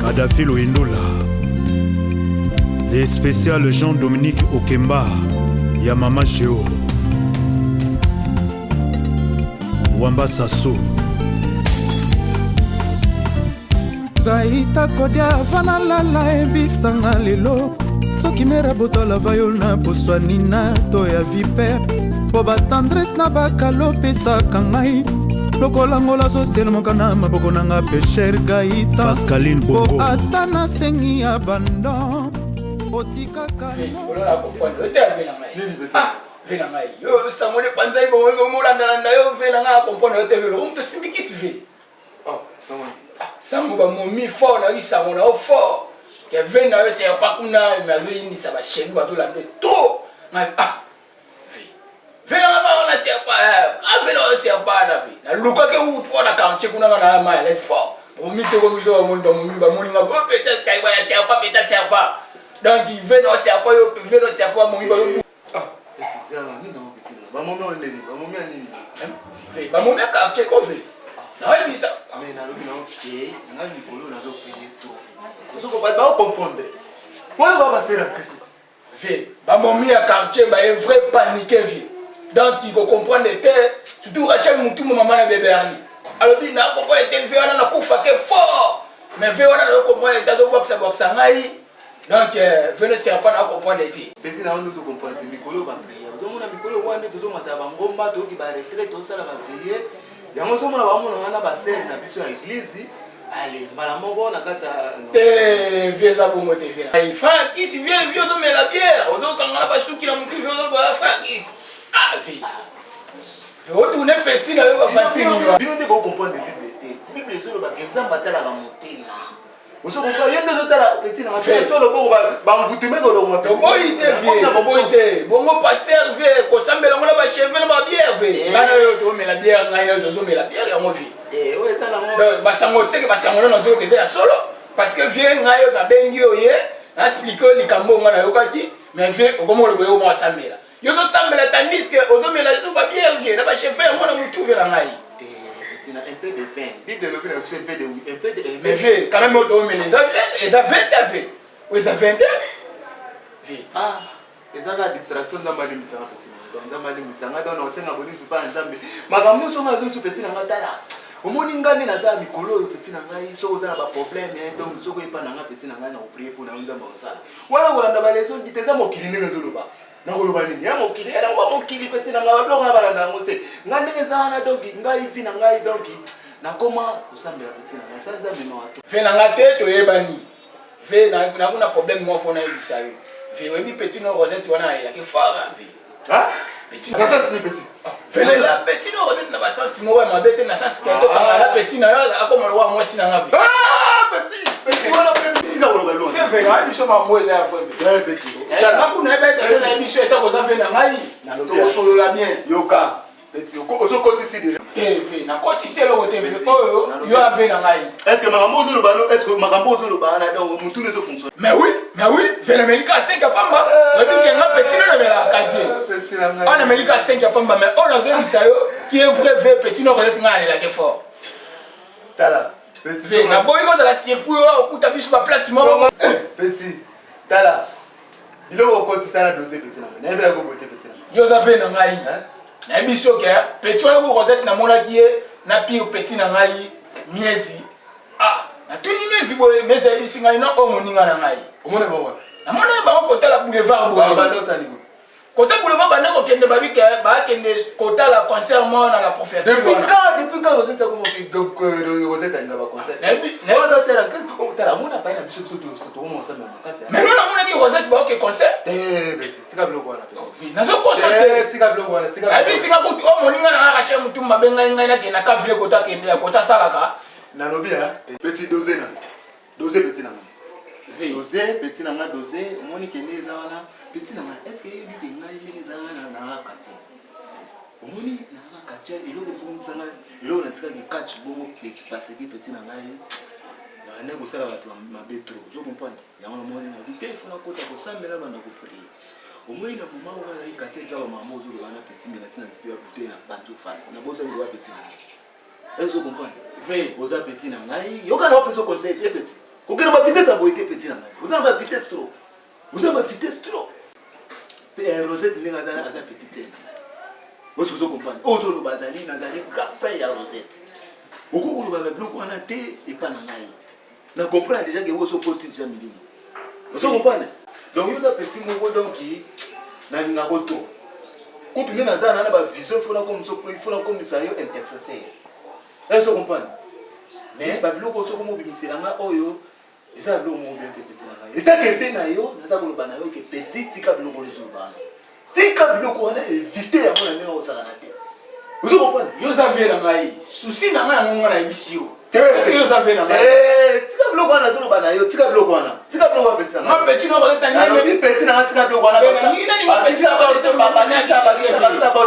Kadhafi Loindola, les spéciales Jean-Dominique Okemba, Yamama Géo, Wamba Sasso. Gaïta Kodia Vanalala Ebisanga Lelo, Soki Mera Botola Vayona Poswanina Toya Viper, Boba Tendresse Nabakalo Pesa Kangai. Lokolangola social mokana maboko nanga pécher Gaïta Pascaline Bongo atana sengi abandon otika kana olola comprendre ote vena ngai vena ngai yo samone panzai bo molanda na yo vena ngai comprendre ote velo umto simbikisi ve samone samu ba momi fort na samona o fort ke vena yo c'est pas kuna mais azo yindi ça va chez nous to la trop ngai vena on a c'est pas vena c'est pas na vie na luka ke u fo na quartier kuna na ma les fort on mi te ko biso mon do mon ba mon nga go peut-être ça va c'est pas peut-être c'est pas donc vena c'est pas yo vena c'est pas mon ba petit ça là ni non petit ba mon on nini ba mon nini ve ba mon quartier ko ve na il dit ça mais na lobi na ok na vi polo na zo prier trop petit so ko ba confondre wala ba passer la Christ ve ba mon quartier ba est vrai paniqué vie. Donc il faut comprendre que surtout à chaque moment maman na bébé ali alors il n'a comprendre que veut na kufa que fort mais veut na comprendre que ça boxa ngai donc veut ne sert pas na comprendre que petit na on nous comprendre mikolo ba prier zo mona mikolo wande to zo mata ba ngomba to ki ba retraite to sala ba prier yango zo mona ba mona na ba ser na biso ya église allez mala moko na kata te vieux za bongo te vieux il fa qui si vieux vieux do mais la bière ozo kangana ba suki na mutu vieux ba fa qui ah vie retourner petit na yo ba fatini bino ndeko comprendre bible te bible zo ba kenzamba tala ba motela ozo comprendre yende zo tala petit na mafia to lo boko ba mvutume ko lo motela boite bongo pasteur vie ko sambela ngona ba cheveux na ba bière vie bana yo to mais la bière ngai yo zo mais la bière ya mo vie ouais ça la mo ba sango seke ba sango na zo ke ya solo parce que vie ngai yo na bengi yo ye na expliquer likambo ngana yo kati mais vie okomo le boyo mo sambela yo to sambela tandis que ozo mais la zo ba bière vie na ba cheveux ngona mutu vie na ngai c'est un peu de vin bible le bien c'est un peu de mais vie quand même auto mais les a 20 vie oui ça 20 vie ah ezaka distraction na mali misanga petit na mali misanga donc osenga boni sipa nzambe makamuso nga zo petit na ngatala omoni ngani na za mikolo yo petit na ngai so oza na ba problème donc soko epa na nga petit na ngai na prier pour na nzambe osala wala kolanda ba leçon diteza mokili ndenge zoloba na koloba nini ya mokili era mokili petit na ngai ba na balanda ngote ngandenge za na donc ngai vi na ngai donc na koma osambela petit na ngai sa nzambe no ato fe na ngate to yebani fe na kuna problème mo fona yebisa yo fe webi petit no rosette wana ya ke fara ve ah petit na ça c'est petit vele la petit no rosette na basansi mo wa mabete na sansi ke to kanga la petit na yo akoma lo wa mwasi na ngavi ah petit wala petit ka wala lo fe na biso ma mweza ya fo petit na kuna ebe na biso eta ko za fe na ngai na to solo la bien yoka petit ozo kotisi de TV na kotisi lo ko TV oyo yo ave na ngai est-ce que makambo zo lo bano est-ce que makambo zo lo bana donc mutu ne zo fonctionne mais oui fait l'Amérique 5 pamba webi ke nga petit na la casier petit na ngai en Amérique 5 pamba mais on a zo lisayo qui est vrai petit no ko nga la ke fort tala petit na boyo de la circuit okuta biso ba place mo petit tala bilo ko kotisa na dossier petit na ngai na ebela ko bote petit na yo za fe na ngai na biso ke petit wana ko Rosette na mona ki na pire petit na ngai miezi na tuni miezi boye mesa ebisi ngai na o moninga na ngai omona ba na mona ba ko tala boulevard boye ba ndo sali côté boulevard ba ndeko kende ba bike ba kende kota la concert mo na la prophétie depuis quand Rosette ça comment donc Rosette a ba concert ne ça c'est la classe on tala mona pa na biso to mo ça même makasi mais non mona ki Rosette ba ok concert petit tika bloko wana petit na zo concert tika bloko wana tika abi singa ko o moninga na ka che mutu mabenga ngai na ke na ka vile kota kende ya kota salaka na lobi petit dosé na dosé petit na dosé petit na nga dosé omoni kende eza wana petit na nga est-ce que yebi ke ngai ndenge eza wana na quartier omoni na quartier eloko tumsana eloko na tika ki catch bongo ke se passe ki petit na ngai na ne ko sala bato mabe trop zo comprendre yango omoni na vite fona kota ko sambela bana ko prier omoni na mama wana yi quartier ka ba mama zo bana petit mais na sina tipi ya bouteille na bantu face na bosa ngo ba petit na est-ce que vous comprenez? Vous avez petit na ngai yoka na peso conseil petit. Koke avez ma vitesse à boiter petit. Vous avez ma vitesse trop. Vous avez ma vitesse trop. Rosette n'est pas dans sa petite. Vous comprenez? Aux autres bazali, nazali, grand frère à Rosette. Au cours où vous avez bloqué en athée et pas dans l'aïe. Vous comprenez déjà que vous êtes petit jamais. Vous comprenez? Donc vous avez petit mot donc qui n'a pas trop. Quand vous avez une vision, il faut comme ça intercesseur. Vous comprenez? Mais babilo ko soko mo bimisela oyo eza bilo mo bien petit na et tant que fait na yo naza ko lobana yo que petit tika bilo ko leso bana tika bilo ko na éviter ya mona nyo osala na te vous comprenez yo za vie na ngai souci na ngai ngonga na ebisio est-ce que yo za vie na ngai tika bilo ko na zo lobana yo tika bilo ko na petit na ma petit no ko tani mais petit na tika bilo ko na petit na ba to baba na sa ba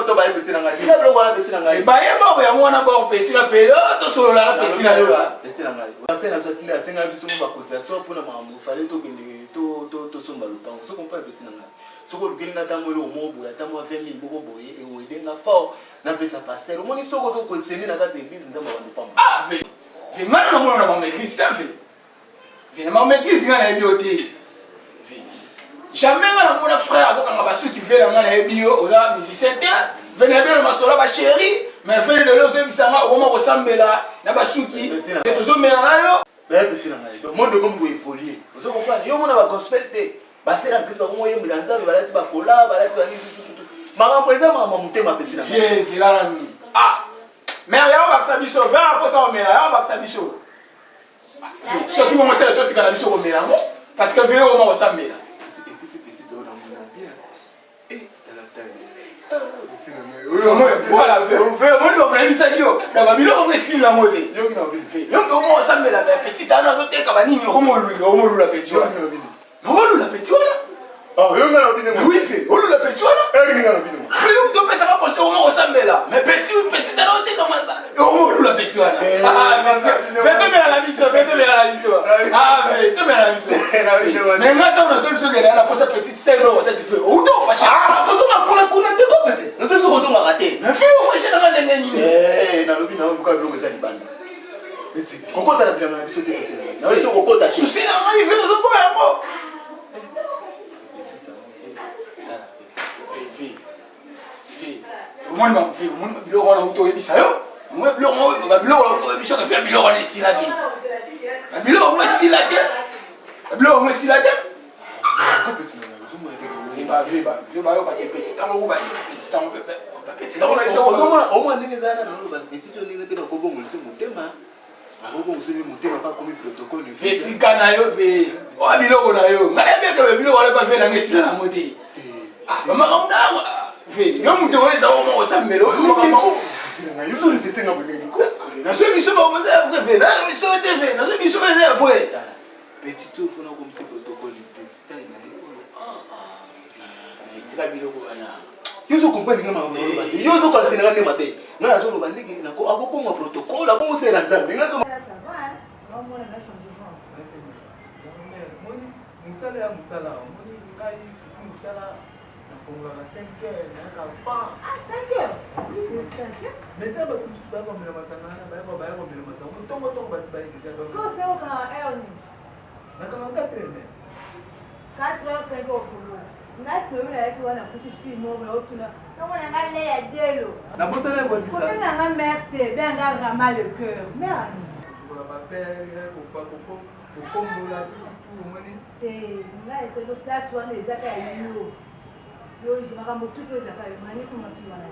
to ba petit na ngai tika bilo ko na petit na ngai ba yeba ko ya mwana ba petit na pelo to solo la petit na yo petit na ngai parce na chatine asenga biso mo ba kotia so pona mambo fallait to kende to somba lupango so comprendre petit na ngai soko lukinga tango le mo boya tango 20 000 boko boye e o edenga fort na pesa pasteur moni soko zo ko semi na kati église nzamba bandu pamba ah ve ngana na mona na église ta ve na ma église ngana ebi oti ve jamais ngana mona frère azokanga basu ki ve ngana ebi o oza musicien ve na bien ma sola ba chérie mais fe de lozo bisanga o mo ko sambela na basuki te tozo mena na yo petit na ngai donc monde comme évoluer vous comprenez yo mona ba gospel te basera mpisa ko moye mbilanza balati ba kola balati ba nini makambo eza makambo mutema petit na ngai yes la mi ah mais ya ba sabiso va ko sa mena ya ba sabiso so ki mo mo sele to tika na biso ko mena ngo parce que ve o mo sa mena voilà, vraiment, on a mis ça, on a mis le la mode. On a ensemble la petite Anna, on a dit on la petite. On la petite. Oh, oui, on la petite. On peut savoir qu'on s'est ensemble là. Mais petit Anna, on est comme ça. On la petite. Ah, fais-toi bien la mission, fais-toi bien la mission. Ah, mais fais-toi bien la mission. Mais maintenant, on a seul chose, on a pour sa petite scène, on s'est fait. Où t'en fâché? Ah, on a petit. Nous sommes ratés. Mais fais où fâché dans la ligne. Eh, na lobi na buka blogo za libanda. Petit. Kokota na bien na biso te petit. Na biso kokota. Souci na ngai ve zo boya mo. Moi ma vie, moi biloko na uto ebisa yo. Moi biloko na uto ebisa ka faire biloko na silaki. Na biloko mo silaki. Na biloko mo silaki. Viba yo pa ke petit tango ba petit tango ba petit tango na iso au moins ndenge zana na lo ba petit to ndenge pe na kobongo nse mutema. Akoko musubi mutema pa komi protocole. Petit kana yo ve. O biloko na yo. Ngana bien que biloko na ba fe na ngesila na moti. Ah, mama ngona ve. Yo muto weza o mo sambelo. Na yo so le fese nga boneni ko. Na so biso ba mo da ve. Na biso te ve. Na so biso be na ve. Petit to fona comme ce protocole de style na yo. Tika biloko bana. Yo so comprendre nga mama lo ba. Yo so continue nga ndema te. Na so lo bandiki na ko akoko mo protocole akoko se na nzambe. Nga so musala ya musala. Moni kai musala na fonga ka 5 heures na ka pa. Ah 5 heures. Mais ça va tout ba ko mela masana ba ko mela masana. Mutongo tongo basi ba ikisha do. Ko se o ka elni. Na kama 4 heures. 4 heures 5 heures. Nasi wewe na yake wana kuti film mo me otuna. Kama na ngale ya delo. Na mosala ko bisa. Ko nga nga merte, bien nga nga mal le cœur. Mais pour la faire pour pas pour kongola tout moni. Là c'est le place wana ezaka yo. Yo jimaka motu ko ezaka yo mani so mafi wana.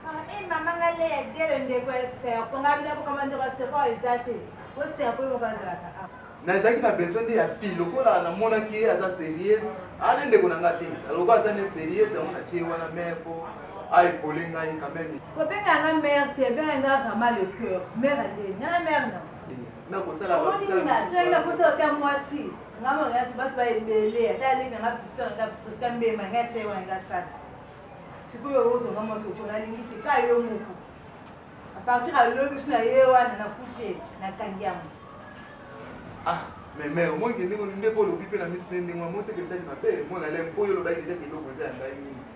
Ah mama ngale ya delo ndeko ese. Ko ngabila ko kama ndeko ese ko ezate. Ko se apo mo bazaka. Na ezaki na besoin de ya fille lokola na mona ki aza sérieuse ala ndeko na ngate aloko aza ne sérieuse yango na tie wana meko ay polenga yi quand même ko benga nga mère te benga vraiment le cœur mère ade na mère na na ko sala ba sala so ina ko sala tia mwasi nga mo ya tibas ba ebele ata ali nga biso nga presque mbema nga tie wana nga sala sikuyo ozo nga mo so chona lingi te ka yo muku a partir à l'heure na ye wana na coucher na kangiamu. Ah, mais au moins que nous ne pouvons pas nous misser ni moi monter que ça m'a fait moi la l'aime pour le bail déjà que l'eau ça ngai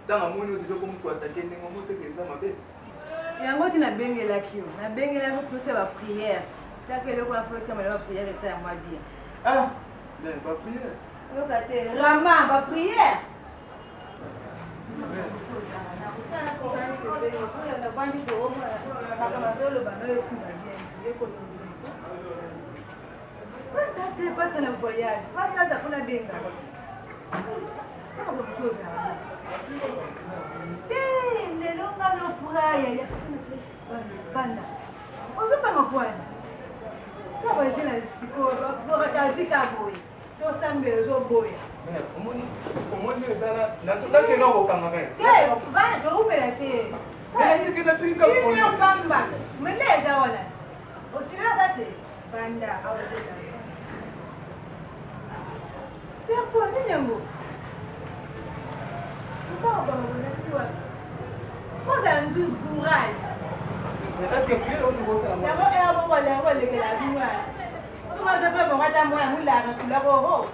tant moi nous déjà comme quoi attaquer ni moi monter que ça m'a fait yango tina bengela kio na bengela ko pousser ba prière ta que le quoi faire comme la prière ça moi bien Ah, mais pas prière. Rama, va prière. Passe le voyage, passe ça pour la benga. Les longs à l'opéra, banda. On se pas quoi. Tu vas voir la psycho, pour regarder ta boy. Tu vas s'embêter au boy. Mais comment dire ça là? Là que non au Cameroun. Que va de où est été? Mais c'est que tu comme on est bamba. Mais les awala. O tira ça te banda awala. C'est un peu n'imbo. Pourquoi on va me dire faut un courage. Mais est-ce que plus on doit ça? La voix est à moi la voix de la voix. Comment ça fait pour moi moi la tu la roho.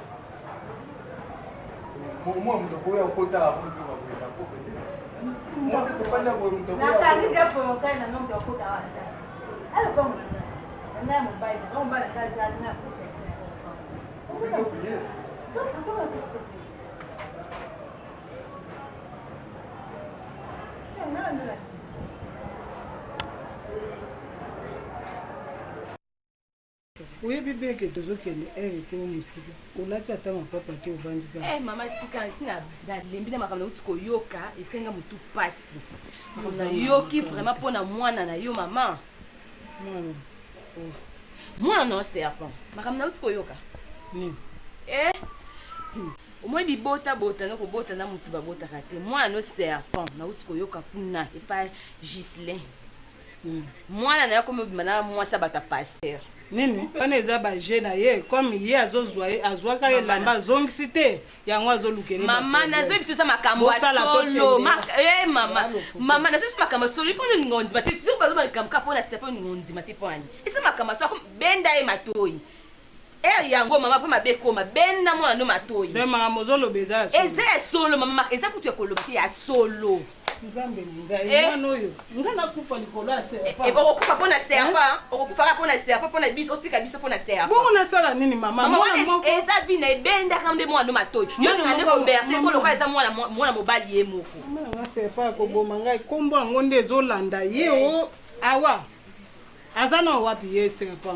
Moi mtu kwa kota hapo kwa kwa kwa. Mtu kufanya kwa mtu kwa. Na kazi japo kana na mtu kota wasa. Hapo kwa mwana. Na mobile, na mbala kazi na kusha. Usiko prier. Oui, bébé, que tu as dit que tu as dit papa te uvandi pa. Eh mama tika sina dalembi na makambo utuko yoka esenga mutu pasi. Na yoki vraiment pona mwana na yo mama. Mwana no serpent. Makambo utuko yoka. Ni. Eh? Omwe bibota bota na ko bota na mutu ba bota kate. Mwana no serpent na utuko yoka kuna et pas Gislin. Mwana na yako mbana mwasa bata pasteur. Nini on eza ba jeune ye comme ye azozwa azwaka ye lamba zongisi te yango azolukele mama nazo biso sa makambo solo mama nazo biso makambo solo ipo ngonzi mate sio bazo makambo kapona sepo ngonzi mate pwani isa makambo sako benda e matoi yango mama pa mabeko mabenda mwana no matoi me makambo zolobeza eza solo mama eza kutu ya koloba te ya solo nzambe ngai mwana oyo ngana kufa likolo ya serpa okufa pona serpa okufa pona serpa pona biso otika biso pona serpa bongo nasala nini mama mwana moko eza vina ebenda kambe mwana matoi yo ngane ko bercer to lokwa eza mwana mobali ye moko mwana serpa ko boma ngai kombo ngonde ezolanda ye o awa azana wapi ye serpa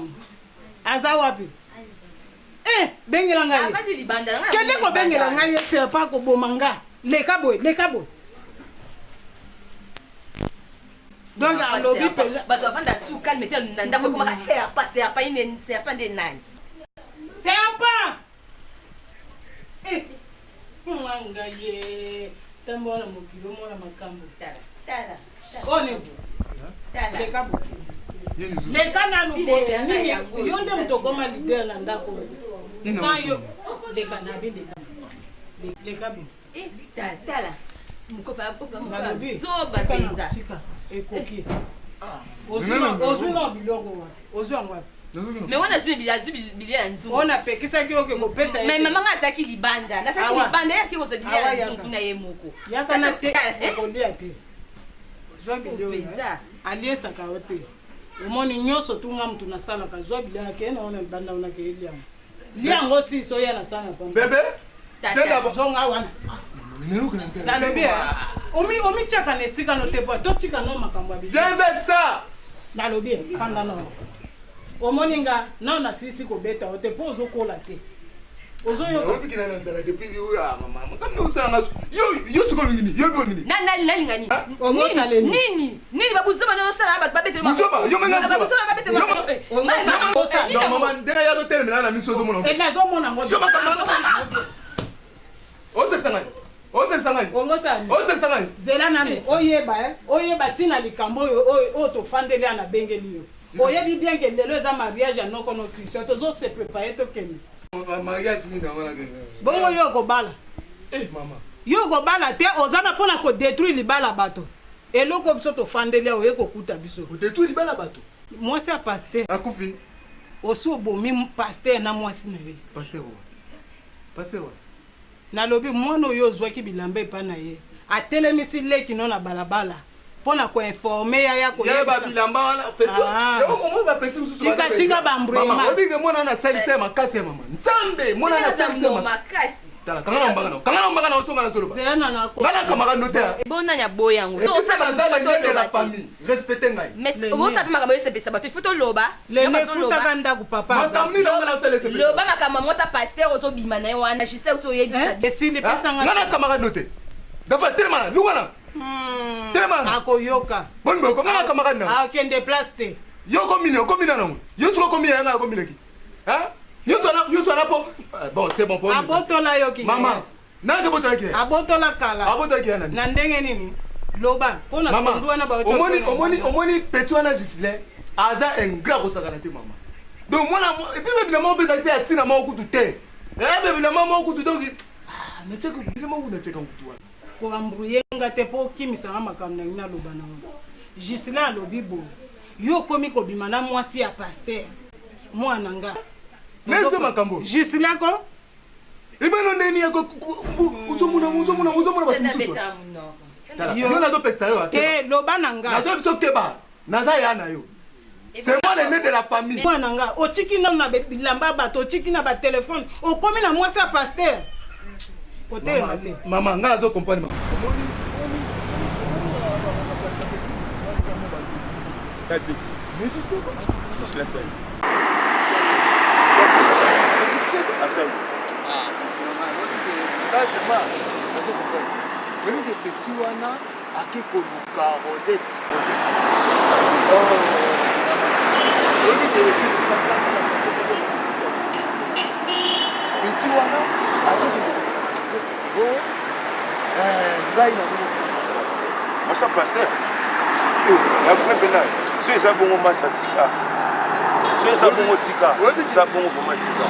aza wapi bengela ngai abadi libanda ngai kende ko bengela ngai ye serpa ko boma ngai leka boy donc alobi pela bato avanda su calme te nanda ko koma serpa ine serpa de nani serpa mwanga ye tambona mokilo mona makambo tala one tala leka bo leka nanu nini yo nde mtokoma leader na ndako sans yo leka na bi leka bi tala mukopa zoba benza ekoki ozuna biloko ozwa mais wana bilia nzungu ona pekisaki oke kopesa mais mama nga azaki libanda nasaki libanda yaki kozo bilia nzungu na ye moko yaka na te okolia te zwa bilio aliesaka yo te omoni nyonso tunga mutu nasalaka zwa bilio nake na ona libanda onake eliango liango siso ya nasala pa bebe tenda bozonga wana nalobi omi tiaka na esika no te po totika no makambo ya avec ça nalobi fanda no omoni nga na nasilisi kobeta yo te mpo ozokola te ozoyokabikina na nzala depuis mama kamna osala yo sikoyo nini yo bio nini nalingani nini babuzo bana osala bato babetela muzoba yo menga babuzo babetela mama ndenge ya totelemela na miso ozomona nazomona ngo yo makambo osexangani zela nani oyeba ntina likambo oyo tofandeli ya nabengeli yo oyebi bien ke lelo eza mariage ya nokono christian tozose prépare tokende bongo yo okobala yo okobala te oza na mpona kodétruire libala bato eloko biso tofandeli ya oye kokuta biso mwasi ya paster akufi osi obomi paster na mwasi na ye paster nalobi mwana oyo ozwaki bilamba epa na ye atelemisi leki no na balabala Pona ko informer ya ko yeba bilamba wana petit yo ko ba petit mususu tika bambrouille mama obige mona na salise makasi mama nzambe mona na salise makasi tala kangana mbanga na osonga na zoloba zena na ko ngana kamaka notaire bona nya boyango so osaba ça de la famille respecter ngai mais osaba makambo yose pesa bato ifoto loba le ne futa kanda ku papa makamni longa na salise loba makambo mosa pasteur ozo bima na wana jise ozo yebisa esili pesa ngana kamaka notaire dafa telema lungana telema akoyoka bon boko ngana kamaka na akende place te yoko mina nango yosuko komi ya nga komileki hein yosana po bon c'est bon pour abotola yoki maman nanga botola ki abotola kala abotola ki nani na ndenge nini loba pona kondwa na ba omoni petit wana Gislin aza un grand kosakana te maman donc mwana et puis bébé maman beza te atina ma okutu te bébé maman okutu donc na cheka bébé maman na cheka okutu wana ko ambrouiller ngate po kimisa makamna ina loba na Gislin alobi bo yo komi ko bima na mwasi ya pasteur mwana nga Nese makambo. Gislin ko? Ibeno neni yako uzomuna batumsusu. Yo na do peksa yo ate. Ke loba nanga. Nazo biso keba. Naza ya na yo. C'est moi l'aîné de la famille. Mwana nga, o chiki na bilamba bato, o chiki na ba téléphone, o komi na mwasi ya pasteur. Côté mate. Maman, nga zo comprendre maman. Quel petit? Mais juste la scène. Assaille. Ah, même des petits wana aki koluka Rosette. Petit wana aki ngai na moi ça pasteur. La vraie pénal. C'est ça bon masatika. C'est ça bon tika. Ça bon vraiment tika.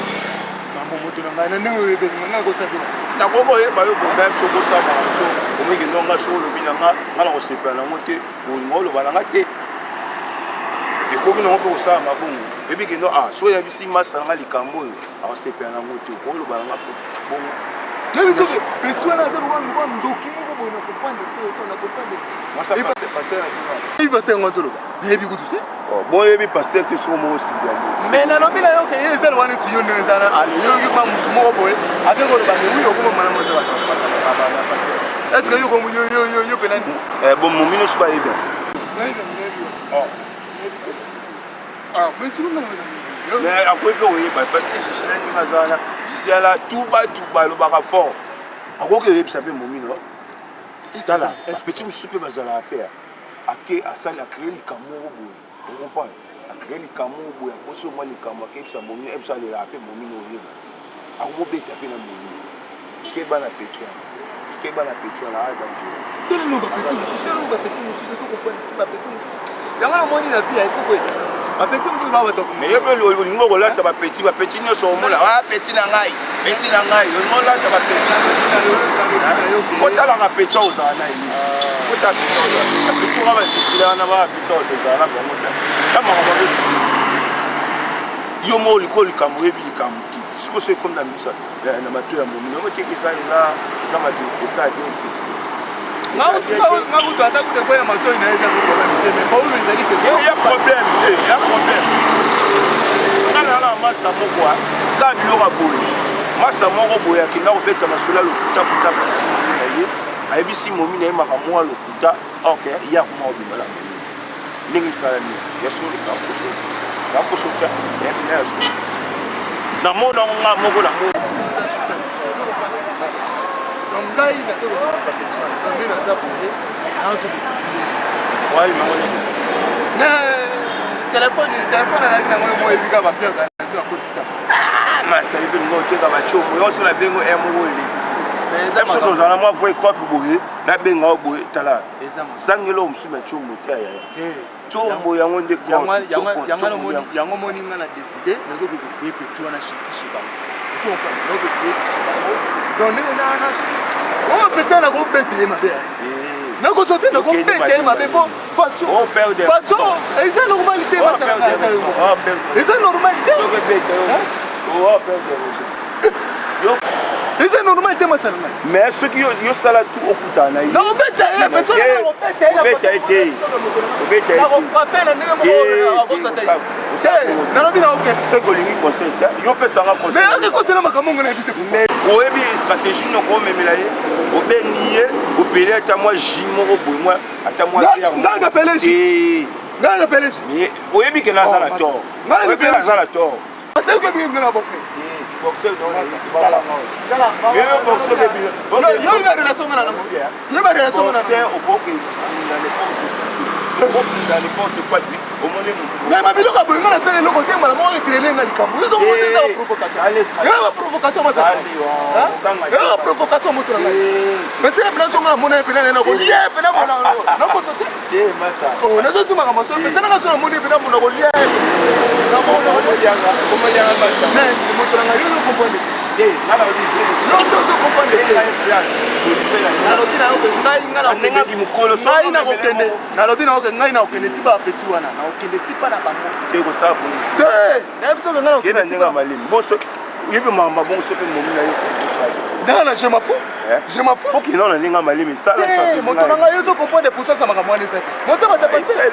nakobo yeba yo bonga so kosama so omiki ndonga so olobi nanga ngala kosepela nango te bolingo oloba nanga te ekoki nango mpe kosala mabongo ebiki ndo so oyebisi masala nga likambo oyo akosepela nango te oloba nanga bongo boyebi pasteur te soko moko sidiani mais nalobi na yo ke ye ezali wana ti yo ndenge ezala yoki moko boye ake koloba me wi okomomana moza pasteur est ce que yo penani bon momino so bayebi mais akoki mpe oyeba parce que Gislin ndenge azala jisiala tuba alobaka fort akoki oyebisa mpe momino sala petit mosusu mpe bazalaka mpe ake asali acrée likambo moko boye comprendre acrée likambo boye akosi omwa likambo akebisa momino ebisa alela mpe momino oyeba akomobeta mpe na momino keba na petit wana yango namoni na vie ifo koye bapeti mosusu babatoko mais yo mpe olingo kolata bapeti nyonso omona peti na ngai olingo olata bapeti otalaka peti oyo ozala na ye otala peti oyo nga basisila wana bapeti oyo tozala na bango ta tamakambo yo mo oliko likambo oyebi likambo te siko so ekomi na misa na mato ya momino omoteki eza mabesa ade te ngakutu ata kute koya matoi na eza problème te mais paulo ezali te ya problème ngana na masa moko ka biloko boye masa moko boye akenda kobeta masolo ya lokuta pati na ye ayebisi momino ayemaka mwa lokuta ok ya kuma obimala ndenge esalami ya solo yakoso te yabina ya solo namona nga moko na moko ngai nde naza boye na telefone alaki nango yo mo ebika bapierre kasi bakotisa masali mpe lingo oteka bacomo yonso na bengo moko biso tozala mwa voi crope boye nabenga o boye tala sangelo mosusu na como te ayaya combo yango nde yango moni nga na décide nazoki kofuye peti wana shibango nazokofuye shibango donc ndenge nana soki oyo peti wana kobeta ye mabe nakosote nakobeta ye mabe po façon eza normalité eza normalité c'est normal te masala mais ceux qui yo sala tout okuta na non obeta ye personne na obeta ye obeta été obeta na frapper na ndenge moko akosa te na lobi na oke ce colingi conseil yo pesa nga conseil mais ako sala makamongo na bité mais oyebi stratégie no ko memela ye obengi ye opele ata moi jimoko boy moi ata moi nganga pele si nganga pele si mais oyebi ke na sala tort oyebi na sala tort c'est que bien na boxer boxeur donc voilà yo boxeur de bien yo na relation na na yo na relation na c'est au bok dans n'importe quoi au moins mais ma biloko bolingo na sala loko te mala mo ekrele nga likambo yo zo monte za provocation yo provocation ma sala yo provocation moto na mais c'est la place ngana mona epena na ko lie epena mona na ko sote masa oh na zo sima ka maso mais sana ka so na mona epena mona ko lie na mona ko yanga basa mais moto na yo zo comprendre nana odi yo to zo comprendre na lobi na yo ngai ngana nenga ki mukolo so ngai na ko kende na lobi na ko ngai na ko kende tipa petit wana na ko kende tipa na bango te ko sa bu te na biso ngana ko kende nenga malimi boso yebe mamba bon so pe momi na yo dans je m'en fous faut qu'il n'en ait pas malimi ça là ça mon ton nga yo zo comprendre pour ça ça m'a moi ça moi ça va te passer c'est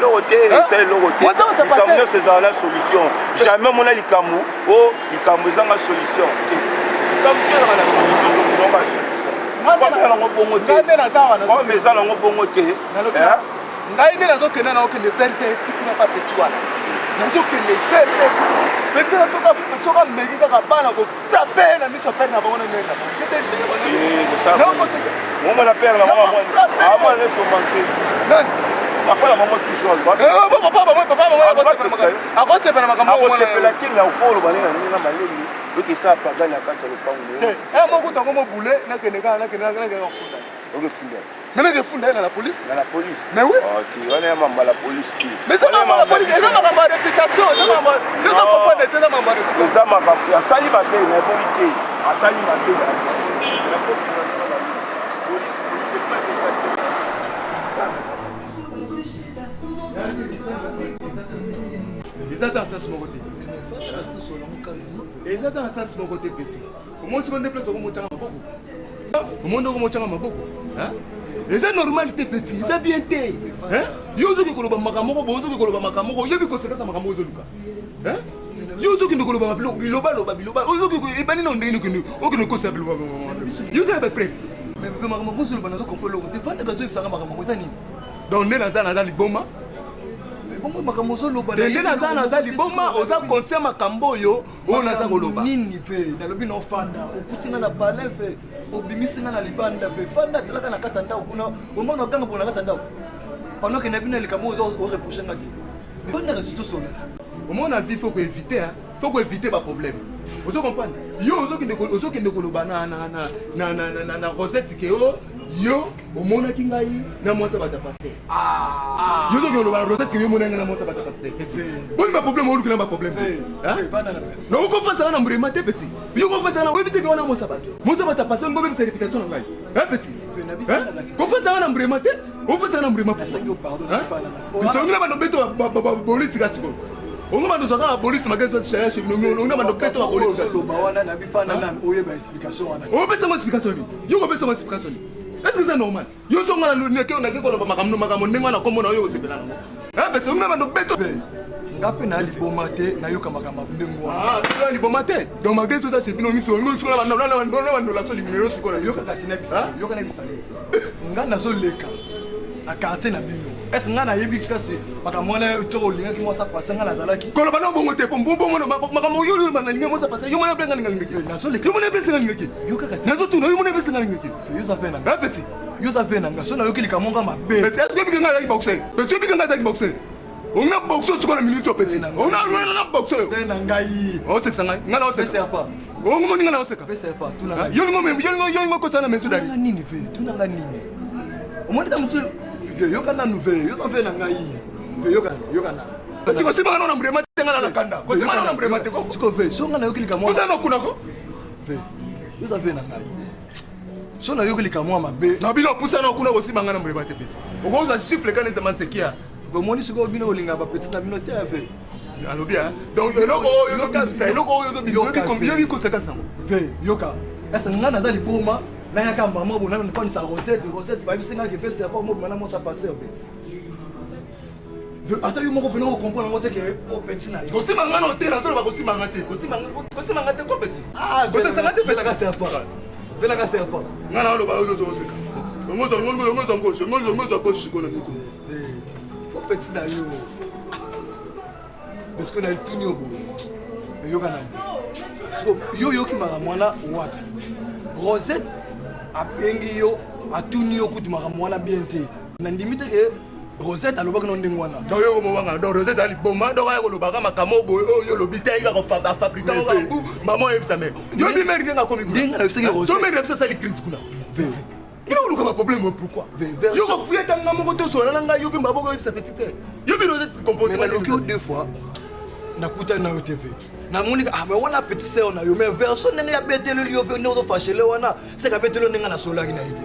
l'autre moi ça va te passer comme c'est ça la solution jamais mon likamu oh likamu za la solution comme tu as la solution donc non pas ngai na za wana ko meza na ngobongo te ngai ne nazo kena na okende verte tikuna pa petwana nazo kende verte petela soka megi kaka bana ko tape na miso pe na bana nenda c'était génial non moi la père la maman moi ne faut manquer non papa la maman toujours papa ako sepa na makambo ako sepa la kinga ufolo bana na malemi ok ça pas na kata le pango mo kuta ko mo bule na kende kana na funda ok funda mais que funda na la police mais oui ok on est membre la police qui mais c'est pas la police c'est ma camarade réputation c'est ma je dois comprendre c'est ma camarade ça ma papa sali ba paix na polité a sali ba paix la faut police c'est pas ça ils attendent ça sur mon côté ils attendent ça sur mon côté petit comment se déplace au montant maboko au monde au montant maboko hein c'est normal te petit c'est bien te hein yo zo ki koloba makamoko bo zo ki koloba makamoko yebi ko seka sa makamoko zo luka hein yo zo ki ndokoloba biloba yo zo ki ebani na ndeni ki okino ko sa biloba yo zo ba pref mais makamoko zo luba na zo kopolo te fanda ka zo ibisanga makamoko za nini donc nena za liboma bongo makambo zoloba ndenge naza liboma oza conseil makambo oyo oyo naza koloba nini pe nalobi na ofanda okutinga na palais pe obimisinga na libanda pe fanda telaka na kati ya ndako kuna omona okanga mpona kati ya ndako pendant que nabi na likambo oyo oreproche ngaki fanda résultat solati omona vie faut éviter ba problème ozo comprendre yo ozokende koloba na Rosette ke yo omonaki ngai na mwasa bata passer yo zo koloba Rosette ke yo monanga na mwasa bata passer bon ba problème oluki na ba problème non ko fanta na mbrema te petit yo ko fanta na webite ke wana mwasa bata passer ngobe certification na ngai petit ko fanta na mbrema te o fanta na mbrema passer yo pardon biso ngila bano beto politika siko on va nous avoir la police magasin chercher on a mandé péto la police lo bawana na bifana na oyeba explication wana o pesa mo explication yo ko pesa mo explication est-ce que c'est normal yo so ngana no neke on a ke ko lo makamno ndengwa na komona yo osepela na hein pesa on a mandé péto ngape na liboma te na yo kamaka mabundengwa ah liboma te donc magasin ça c'est bino miso ngo sikola bana la so limero sikola yo kaka sinabisa yo kana bisa ngana zo leka na quartier na bino est-ce ngana yebi kasi makamona toko linga ki mosa passer ngana zalaki kolo bana bongo te bongo makamo yo bana linga mosa passer yo mona blenga linga na so le yo mona blenga linga yo kaka na zo tuna yo mona blenga linga yo za pena na petit yo za pena nga so na yo kilika monga mabe petit est-ce que bika ngala boxer petit bika ngala boxer on a boxer sur la minute petit on a boxer na ngai o se sanga ngala o se pas o ngoni ngala o se ka pesa pas tuna yo ngo ko tana mesu dali nini ve tuna nga nini o mona tamutu yo kana nouvelle yo na fait na ngai yo kana ko simana na mbrema tenga na kanda ko simana na mbrema te ko ve so ngana yo kilika mwa so na kuna ko ve yo za ve na ngai so na yo kilika mwa mabe na bilo pusa na kuna ko simanga na mbrema te petit o ko za chiffre kana za mansekia ko moni siko bino olinga ba petit na bino te ve alobi hein donc eloko yo ka sa eloko yo zo bino ko combien bi ko seka sango ve yoka Est-ce que nous avons les bons là, il y a un maman, on a une recette, il va essayer de faire ça, maintenant ça passe. Attends, il m'a fait comprendre que au petit naïf. Aussi manga non te, la zone va aussi manga te. Aussi manga te quoi petit. Ah, c'est ça c'est petit. C'est pas. Bela ka c'est pas. Ngana lo ba ozo oseka. Ngozo gauche chiko na mito. Au petit naïf. Parce que na tuni obo. Yo kana. Yo ki mara mwana wapi. Rosette a bengi yo a tuni yo kuti mara mwana bien te. Na limite ke Rosette alobaka no ndenge wana. Donc yo mo wanga donc Rosette ali boma donc ayo lobaka makamo boy yo lobita ika ko fabriquer ngo maman yebisa me. Yo bi mère nga komi kuna. Ndenge yebisa ke Rosette. So mère yebisa sali crise kuna. Petit. Il y a un problème pourquoi? Yo ko fuye tanga moko to so na nga yo ki mbabo yebisa petite. Yo bi Rosette comporte mais le deux fois nakuta na yo TV. Na monika ah mais wana petit sœur na yo mais version ndenge ya betelo yo ve no to fâcher wana c'est ka betelo ndenge na solaki na TV.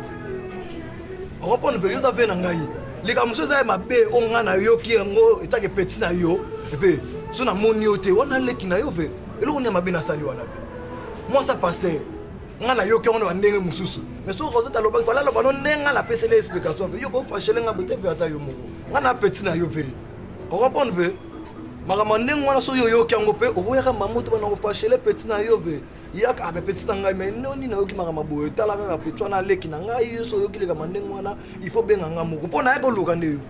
On reprend le yo ça fait na ngai. Les gars, monsieur, ça m'a payé, on a eu qui est et t'as que petit na yo, et son amonioté, on a les qui na yo, et là on est ma bien à saluer. Moi ça passait, on a eu qui on a n'engagé mususu. Mais sur Rosette à l'obag, voilà le ballon n'enga la PC l'explication. Yo pas fâché l'enga bête fait à yo mo. On a petit na yo ve. On reprend ve. Maramande on a so yo qui en opé, on voit maman to na fâché les petit na yo ve. Yak a petit ngai mais non ni na yo ki marama boye tala ka petit na leki na ngai so yo ki le kamande ngwana il faut benga ngamuko pona ebo luka ndeyo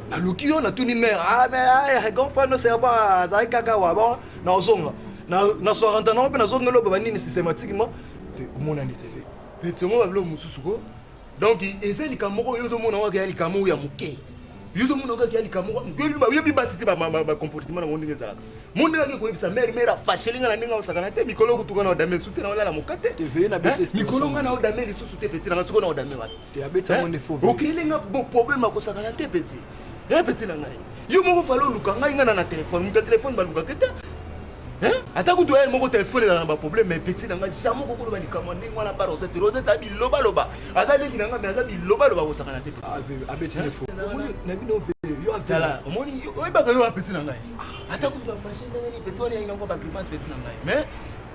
na luki yo na tuni mère ah mais ay grand frère no c'est pas za kaka wa ba na ozonga na so renta na na zonga lo ba nini systématiquement fait au monde ni TV petit mo ba lo mususu ko donc ezeli kamoko yo zo mona wa ga likamo ya muke yo zo mona ga ga likamo ngeli ba yo bi basiti ba comportement na ngondinga zalaka monde la ko ebisa mère fâchelinga na ninga osakana te mikolo kutuka na odame sute na wala mukate TV na bete mikolo nga na odame li sute petit na soko na odame wa te abeta monde faux okilinga bo problème akosakana te petit petit na ngai yo moko falo luka ngai nga na téléphone muta téléphone ba luka kete ata kutu elle moko téléphone na ba problème mais petit na ngai jamais ko ko ba likamande ngwana pa Rosette abi loba ata leki na ngai mais ata bi loba kosakana te abeti ne faux na bino yo atala omoni oyeba ka yo petit na ngai ata kutu la fashion ndenge ni petit wani ainga ngo ba grimace petit na ngai mais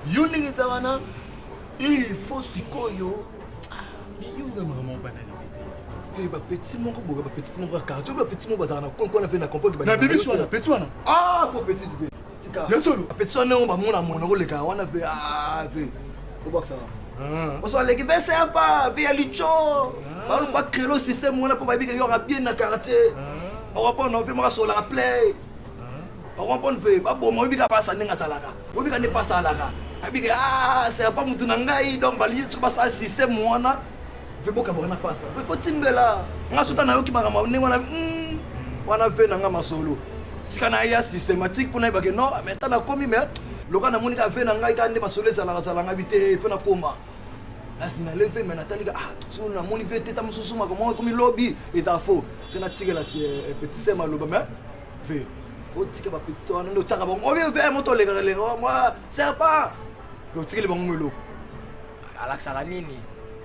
yo ndenge za wana il faut sikoyo yo ga maman ba na petit ba petit moko boga ba petit moko ka to ba petit moko za na kon na fe na compote ba na bibi shwana petit wana ah faut petit be tika yo solo petit wana on ba mona ko le ka wana fe fe ko boxa on soit les qui baissent pas via licho ba lu ba créer le système wana pour ba bi que yo ra bien na quartier on reprend on fait moi sur la play on reprend fait ba bon moi bi ka passa ninga salaka moi bi ka ne passa alaka abi que ah c'est pas mutu na ngai donc ba li sur ba ça système wana fait boka bona passa faut timbela nga suta na yo ki mara mane wana fait na nga masolo sika na ya systématique pour na ba que non mais tana komi mais loka na monika fait na ngai ka ndi masolo sala nga bité fait na komba la sina levé mais natali ah sur na moni vete ta mususu ma comme lobby et ça faux c'est na tigela c'est petit c'est maloba mais fait faut tika ba petit to no tsaka bon on vient faire moto le moi c'est pas faut tika le bon melo ala sala nini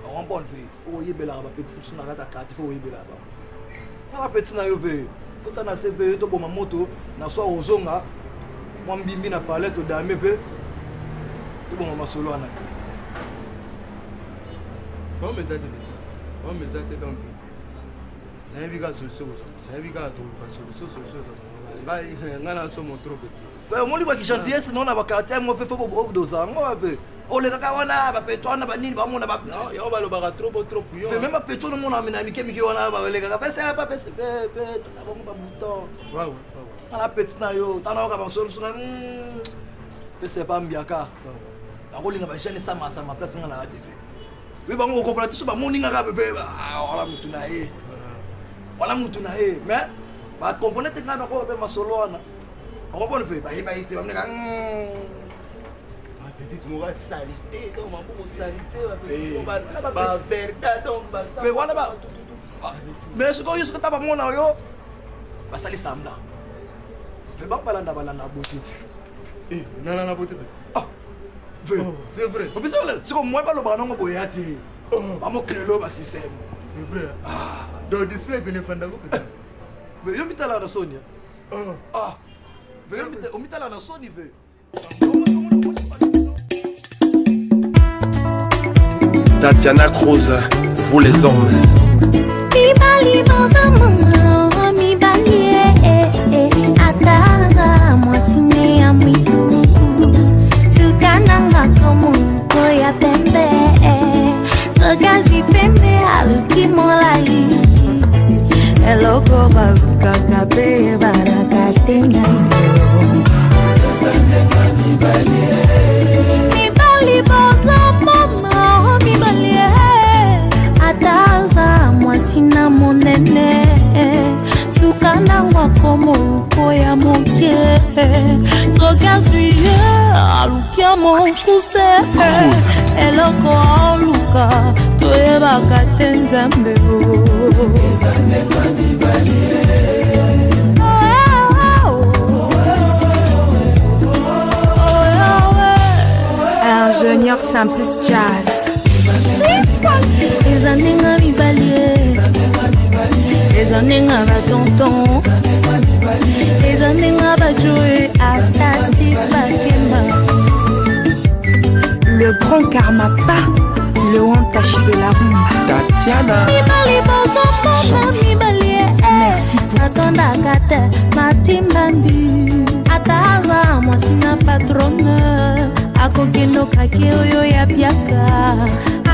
on bon fait faut yebela ba petit suna kata kati faut yebela ba petit na yo ve ko na CV to boma moto na so ozonga moi mbimbi na palette dame ve to boma masolo ana on me zate petit on me zate donc na biga solution na biga to pas solution ngana so mon trop petit fa mo li ba ki gentillesse non na ba quartier mo fe fo bo doza ngo ave o le ka wana ba petwana ba nini ba mona ba yo ba lo ba trop yo fe même ba petona mona mina mi kemi ki wana ba le ka pesa ba pesa pe na ba mo ba bouton waaw ala petit na yo tana ka ba so msunga pesa pa mbiaka ba ko linga ba jene sama place ngana la TV we ba ngo comprendre tout ba moninga ka bebe wala mutu na e mais ba componente ngana ko be masolo wana on va le faire ba ite ba mneka petite mora salité donc ma beaucoup salité ba verdad donc ba ça wana ba mais ce que yo ta ba mona yo ba sali samla fe ba balanda botiti na boté ah c'est vrai o bisa le ce que moi ba lo ba ngo boyati ba mo créer ba système c'est vrai ah donc display benefanda ko peut-être yo mitala na Sonia yo mitala na Sony ve Tatiana Cruz, vous les hommes. Mibali banza mama, mibali ataza mwasine ya mwitu. Sukananga komu koya pembe, sogazi pembe aluki molai. Eloko baluka kabe barakatenga. Mibali banza mama, mibali ataza mwasina monene. Sukana wakomo koya moke. Sogazi alukia monkuse. Eloko aluka toye bakatenza mbebo. Ingénieur Simpliste Jazz. Les années à mi balier, les années à ma tonton, les années à ma jouer à Tati Bakema. Le grand karma pas, le Wantachi de la rumba. Tatiana. Merci pour Atonda Kate, Matimbambi. Ataza, moi si na patronne. Akokeno kake oyo ya piaka.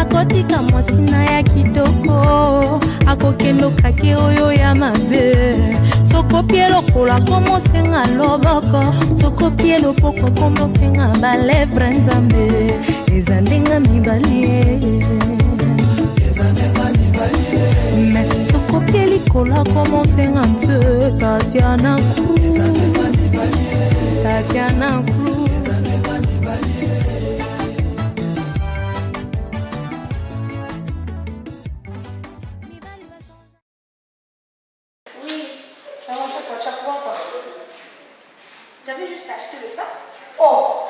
Akotika moi si na ya kitoko. Akokeno kake oyo ya mabe. Soko pielo kola como senga loboko. Soko pielo poko como senga balevre nzambe. Ezandenga mibalie. Mais soko pieli kola como senga nse. Tatiana Cruz. Tatiana Cruz. J'avais juste acheté le pain. Oh!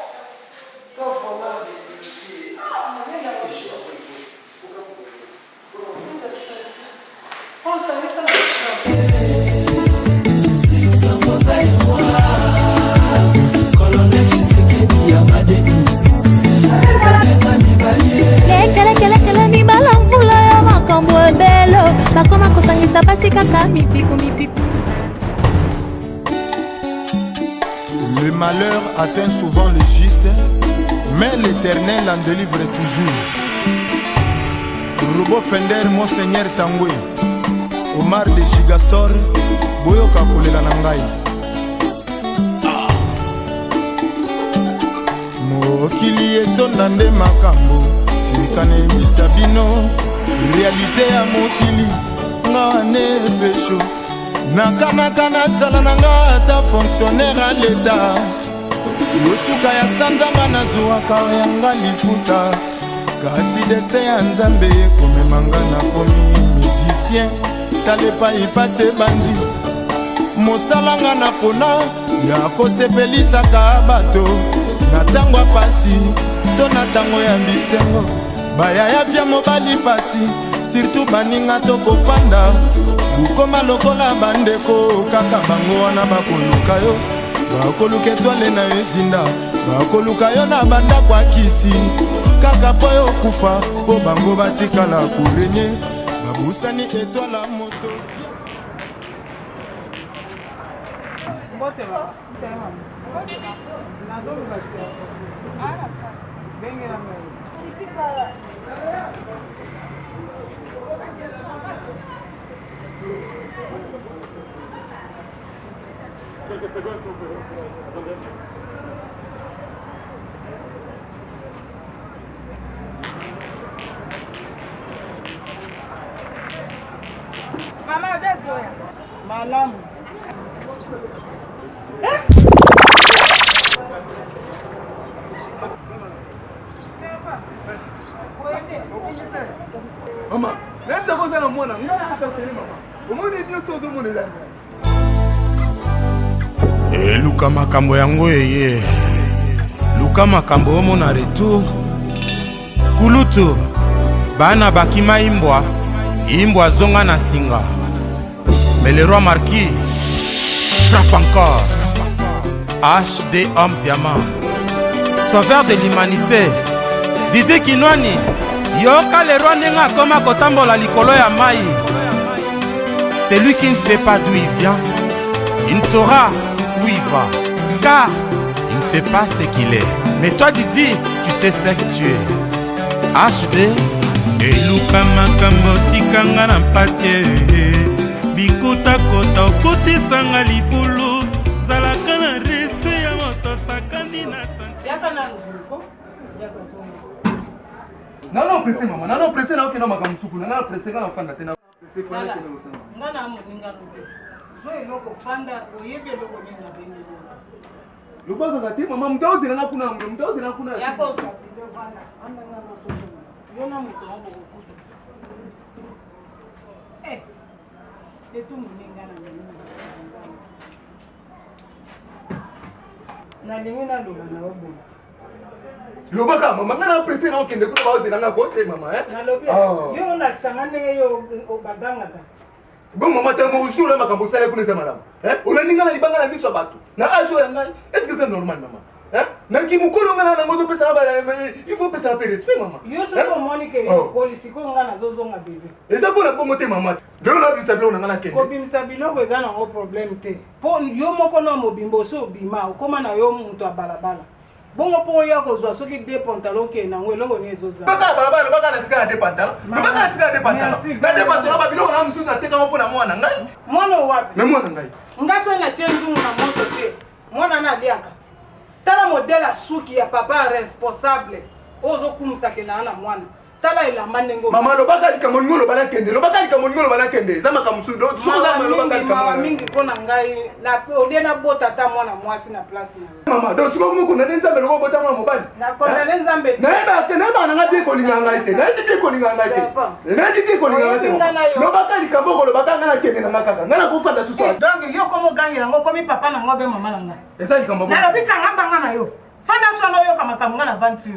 Lekele mibala mvula ya makambo ebelo. Bakoma kosangisa pasi kaka mipiku. Le malheur atteint souvent le juste, mais l'Éternel en délivre toujours. Robo Fender, Monseigneur Tangwe, Omar de Gigastor, Boyoka Kolela Nangai. Mokili etonda nde makambo, tikane misabino, réalité ya mokili, ngane pesho. Nakanaka nasala nanga ata fonctionnaire à l'état. Yosuka ya sanzanga nazuwaka yanga lifuta. Kasi destin ya nzambe komemanga nakomi musicien. Talepa ipase bandi. Mosalanga na pona ya kosepelisaka bato. Na tango pasi to na tango ya bisengo. Baya ya vya mobali pasi. Surtout baninga to kofanda. Bukoma lokola bandeko kaka bango wana bakoluka yo. Bakoluka etwale na yo ezinda. Bakoluka yo na banda kwa kisi. Kaka po yo kufa po bango batikala kurenye. Babusani etwala moto. Quelques secondes, s'il vous plaît. Attendez. Maman, désolé. Madame. Maman, même ça concerne moi, là, maman. Comment on est bien sur le monde là? Luka makambo yango eye. Luka makambo omona retour. Kulutu. Bana bakima imbwa zonga na singa. Mais le roi marquis frappe encore. HD homme diamant. Sauveur de l'humanité. Didi Kinwani. yoka lero ndenge akoma kotambola likolo ya mai. Celui qui ne sait pas d'où il vient, il ne saura où il va, car il ne sait pas ce qu'il est. Mais toi Didi, tu sais ce que tu es. HD eluka makambo tikanga na mpatie bikuta kota okotisanga libulu zalaka na respect ya moto sakani na Non, pressé maman, non, pressé na okena makambo suku, non, pressé kana fanda tena. Pressé fona kena usanga. Ngana moninga lote. Zo eloko fanda oyebi eloko nini na benge lote. Lobaka kati maman mtaozi na kuna mtaozi na kuna. Yako ndio fanda. Anda ngana lote. Yona mutongo kukuta. Etu moninga na benge. Na lingina loba na obo. Lobaka mama ngana pressé na okende kuna baozi na kote mama Na lobi. Yo na tsangane yo obaganga ka. Bon maman t'es mon jour là makambo sala kuna za madame. Unaninga na libanga na miso batu. Na ajo ya ngai. Est-ce que c'est normal maman? Na kimukolo ngana na ngozo pesa ba il faut pesa pe respect maman. Yo so ko moni ke yo ko lisiko ngana zozo nga bébé. Eza pour la pomote maman. De la bi sabilo ngana kende. Ko bimsa biloko eza na ngo problème te. Po yo moko no mobimbo so bima okoma na yo muntu abalabala. Bongo po ya kozwa soki de pantalon ke na ngo eloko ni ezoza. Baka balabala baka na tika na de pantalon. Baka na tika na de pantalon. Na de pantalon ba biloko na musu na teka mo na mwana ngai. Mwana wapi? Na mwana ngai. Ngaso na change na moto te. Mwana na liaka. Tala modèle a suki ya papa responsable. Ozo kumisa ke na mwana. Tala ilamba nengo. Mama lo baka likamongo lo bala kende. Lo baka likamongo lo bala kende. Zama kamusu do. Suka lo baka likamongo. Mingi pona ngai na ode na bota ta mwana mwasi na place na. Mama do suka mo kuna nzambe lo bota mwana mobali. Na kona nzambe. Na ba na ngadi ko linga ngai te. Na ndi ko linga ngai te. Na ndi ko linga ngai te. Lo baka likamongo lo baka ngana kende na ngaka. Ngana ko fanda susu. Donc yo komo gangi ngo komi papa na ngobe mama na ngai. Esa likamongo. Na lobika ngamba ngana yo. Fanda so no yo kama kama ngana vantu.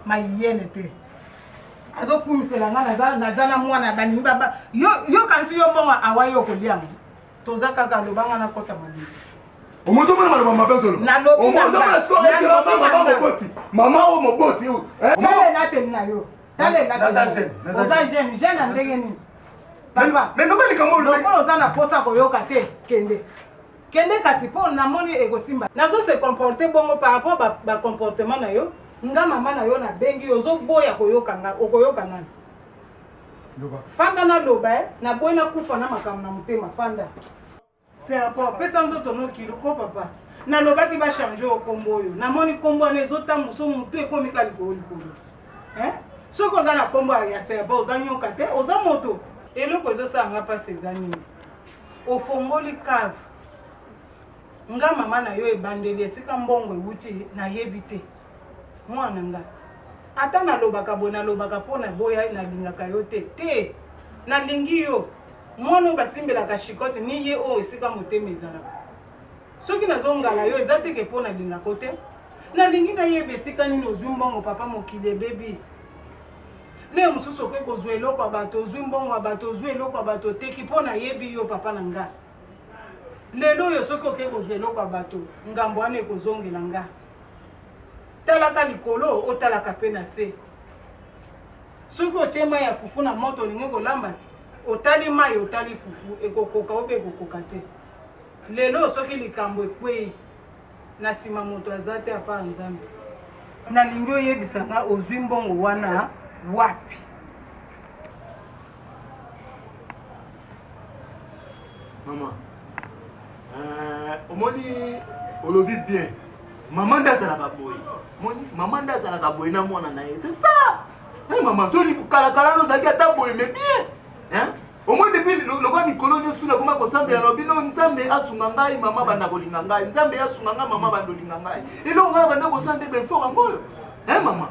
Mayene te. Azo kumisela ngana na zana mwana bani baba. Yo kansi yo monga awayo kolia. Toza kaka lobanga na kota mabili. Omozo mwana mama bezolo. Na lobi. Omozo mwana so mama moboti. Mama o moboti. Tale na te na yo. Tale na te. Oza jeune ndenge ni. Papa. Mais no bali kamo lo ko oza na posa ko yoka te kende. Kende kasi po na moni ego simba. Nazo se comporter bongo par rapport ba comportement na yo. Nga mama na yo na bengi ozo boya koyoka nga okoyoka nani. Loba. Fanda na loba na boy na kufa na makamu na mutema fanda. C'est rapport pesa nzoto no kiluko papa. Na loba ki ba changer o kombo yo. Na moni kombo na ezota muso mutu ekomi kaliko likolo. Soko za na kombo ya seba ozanyoka te oza moto. Eloko ezosanga pa sezani. Ofongoli cave. Nga mama na yo ebandeli esika mbongo ewuti na yebi te. Mwana nga. Ata na lobaka bona lobaka pona boya na lingaka yo te. Na lingi yo. Mwana basimbelaka shikote ni ye o esika motema ezalaka. Soki nazongala yo ezate ke pona lingaka te. Na lingi na ye besika nini ozwi mbongo papa mokili bebi. Le mususu oke kozwa eloko ya bato ozwi mbongo ya bato ozwi eloko ya bato teki pona yebi yo papa na nga. Lelo yo soki oke kozwa eloko ya bato ngambo wana ekozongela nga. Talaka likolo otalaka pe na se. Soki otie mai ya fufu na moto olingi kolamba otali mai otali fufu ekokoka ope ekokoka te. Lelo soki likambo ekwei na nsima moto aza te apa nzambe. Nalingi oyebisa nga ozwi mbongo wana wapi. Maman. Omoni olobi bien. Maman ndazalaka boye. Moni maman ndazalaka boye na mwana na ye. C'est ça. Maman zoli kala no zaki ata boye mais bien. Omoni depuis le kwa mikolo nyosu na koma kosambela no bino nzambe asunga ngai mama banda kolinga ngai. Nzambe asunga ngai mama banda kolinga ngai. Elo ngala banda kosande be fort ngoyo. Maman.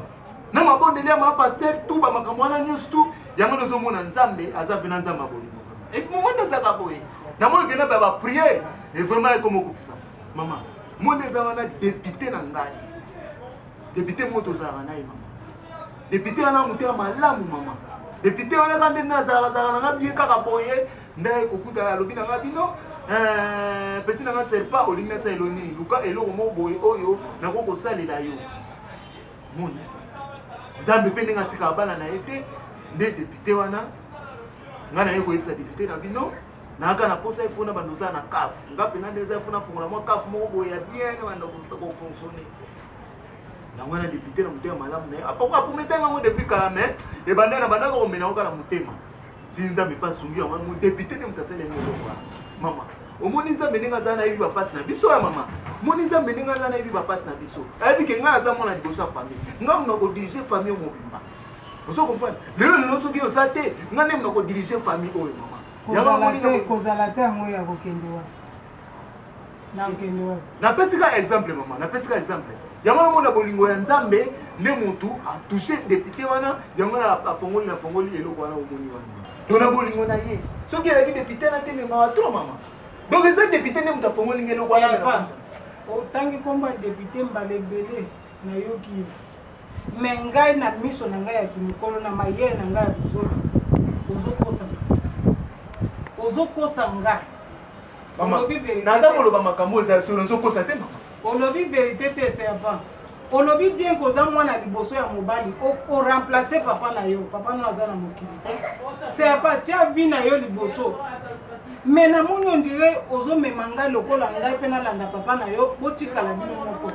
Na mabondeli ya passer tout ba makambo wana nyosu tu yango nozo mona nzambe aza bina nzambe abolingo. Et puis maman ndazalaka boye. Na mona kena ba prière et vraiment comme okupisa. Maman mon wana député na ngai. Député moto za na mama. Député wana muté malamu mama. Député wana kande na za na bien kaka boye ndai kokuta lobi na ngabino petit na serpa olinga sa eloni luka eloko mo boye oyo na ko salela yo. Mon Nzambe pe ndenge atika bana na été nde député wana ngana ye koyebisa député na bino na aka na posa ifuna bandoza na CAF ngapi na ndeza ifuna fungula mo CAF moko boye ya bien banda ko fonctionner yango na député na mutema malamu na apoko apumetanga ngo depuis kala mais e banda na banda ko mena okala mutema sinza me pas sungi yango mo député ne mutasele ngelo kwa mama omoni nzambe ndenge aza na yebi bapasi na biso ya mama moni nzambe ndenge aza na yebi bapasi na biso ayebi ke ngai aza mwana liboso ya famille ngai muna kodirige famille mobimba ozo comprendre lelo soki oza te ngai nde muna kodirige famille oyo mama kozala te yango ya kokende wa na kokende wa napesi ka exemple mama napesi ka exemple yango namona bolingo ya nzambe nde motu atouche député wana yango na afongoli eloko wana omoni wana tona bolingo na ye soki ezalaki député na te mengawa tro mama donc eza député nde moto afongoli nge eloko wana otangi komba député mbala ebele nayoki me ngai na miso na ngai ya kimikolo na mayele na ngai ya bozolo ozokosa ngai naza koloba makambo eza solo ozokosa te mama olobi vérité te serpent olobi bien koza mwana liboso ya mobali oremplace papa na yo papa no aza na mokili serpent tia vi na yo liboso me namoni ondire ozomema ngai lokola ngai mpe nalanda papa na yo botikala bino moko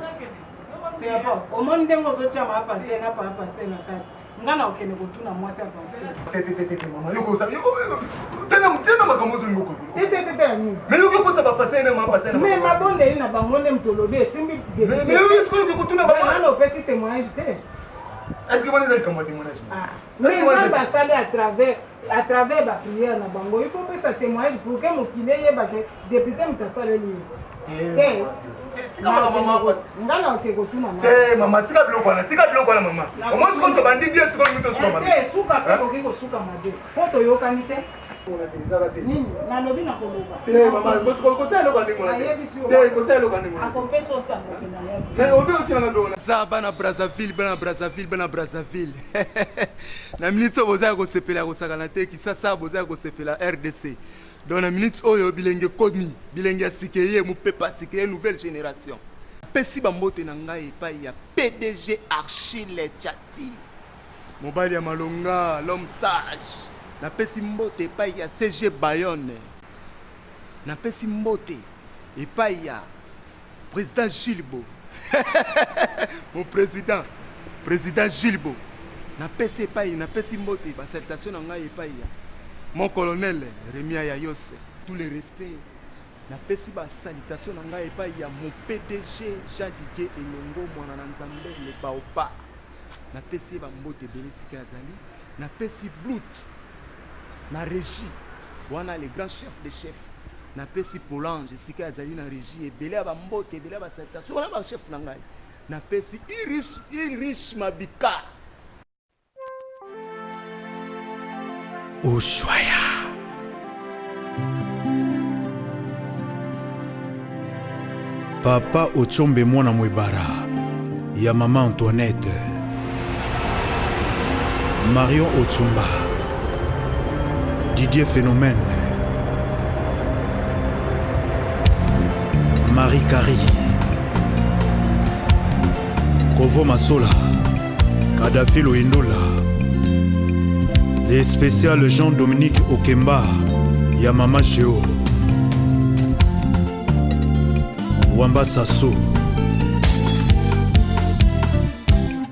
serpent omoni ndenge ozotia maa paster na paa paster na kati nga na okende kotuna mwasi ya paster mama yokosa tena makambo ozongi okolo tete ya nini mais yoki okota bapasene ma pasene mais mabondeli na bango nde mtolobi esimbi mais yoki sikoyo kotuna ana opesi témoignage te est-ce que bana ezali kamwa témoignage mais nga basali à travers baprière na bango il faut pesa témoignage pour que mokili eyeba ke député mutasaleli te ngana oke kotuna te mama tika biloko wana mama omoi sikoyo tobandi bien sikoyo ngi tosuka mabe suka mpe koki kosuka mabe po toyokani te nini nalobi na koloba te mama kosala eloko ndenge wana te kosala eloko ndenge wana akopesa osanga pe na yabi mais obi otilanga biloko za bana Brazzaville na minute oyo bozala kosepela kosakana te kisasa bozala kosepela RDC donc na minute oyo bilenge komi bilenge ya sikeye mopepa sikeye nouvelle génération pesi bambote na ngai epai ya PDG Achille Chati mobali ya malonga l'homme sage napesi mbote epai ya CG Bayonne napesi mbote epai ya président Gilbo mon président Gilbo napesi epai napesi mbote basalutation na ngai epai ya mon colonel Rémi Ayayose tous les respects napesi basalutation na ngai epai ya mon PDG Jean-Didier Elongo mwana na Nzambe le baopa napesi bambote ebele sika azali napesi blut na régie wana le grand chef de chef napesi Polange sika azali na régie ebele ya bambote ebele ya basalutation wana bachef na ngai napesi Irish Mabika Ushuaïa. Papa Ochombe mwana mwebara ya mama Antoinette. Marion Ochumba. Didier Phénomène. Marie Kari. Kovo Masola. Kadhafi Loindola. Les spéciales Jean-Dominique Okemba, Yamama Géo, Wamba Sasso.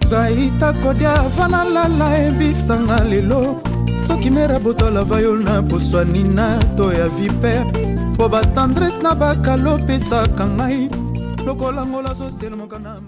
Gaïta Kodia Vanalala Ebisanga Lelo, Sokimera Botola Vayona Poswanina Toya Viper, Boba Tendresse Nabaka Lopesa Kangai, Lokolangola Social Mokana.